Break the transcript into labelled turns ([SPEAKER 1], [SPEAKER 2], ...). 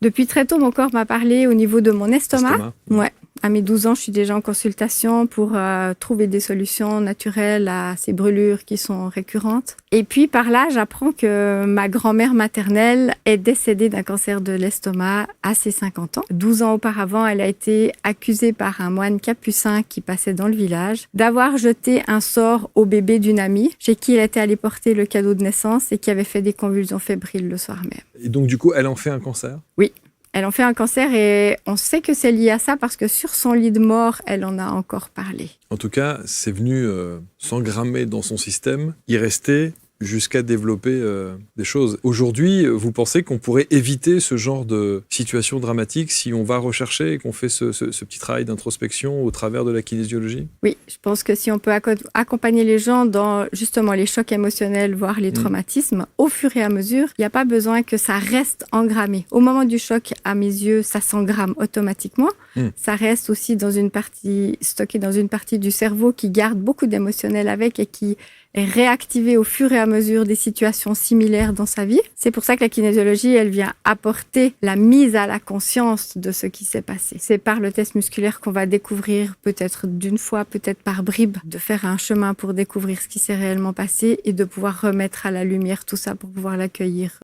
[SPEAKER 1] Depuis très tôt, mon corps m'a parlé au niveau de mon estomac. Ouais. À mes 12 ans, je suis déjà en consultation pour trouver des solutions naturelles à ces brûlures qui sont récurrentes. Et puis par là, j'apprends que ma grand-mère maternelle est décédée d'un cancer de l'estomac à ses 50 ans. 12 ans auparavant, elle a été accusée par un moine capucin qui passait dans le village d'avoir jeté un sort au bébé d'une amie chez qui elle était allée porter le cadeau de naissance et qui avait fait des convulsions fébriles le soir même.
[SPEAKER 2] Et donc du coup, elle en fait un cancer ?
[SPEAKER 1] Oui. Elle en fait un cancer et on sait que c'est lié à ça parce que sur son lit de mort, elle en a encore parlé.
[SPEAKER 2] En tout cas, c'est venu s'engrammer dans son système, y rester jusqu'à développer des choses. Aujourd'hui, vous pensez qu'on pourrait éviter ce genre de situation dramatique si on va rechercher et qu'on fait ce petit travail d'introspection au travers de la kinésiologie ?
[SPEAKER 1] Oui, je pense que si on peut accompagner les gens dans justement les chocs émotionnels, voire les traumatismes, au fur et à mesure, il n'y a pas besoin que ça reste engrammé. Au moment du choc, à mes yeux, ça s'engramme automatiquement. Ça reste aussi stocké dans une partie du cerveau qui garde beaucoup d'émotionnel avec et qui est réactivé au fur et à mesure des situations similaires dans sa vie. C'est pour ça que la kinésiologie, elle vient apporter la mise à la conscience de ce qui s'est passé. C'est par le test musculaire qu'on va découvrir, peut-être d'une fois, peut-être par bribes, de faire un chemin pour découvrir ce qui s'est réellement passé et de pouvoir remettre à la lumière tout ça pour pouvoir l'accueillir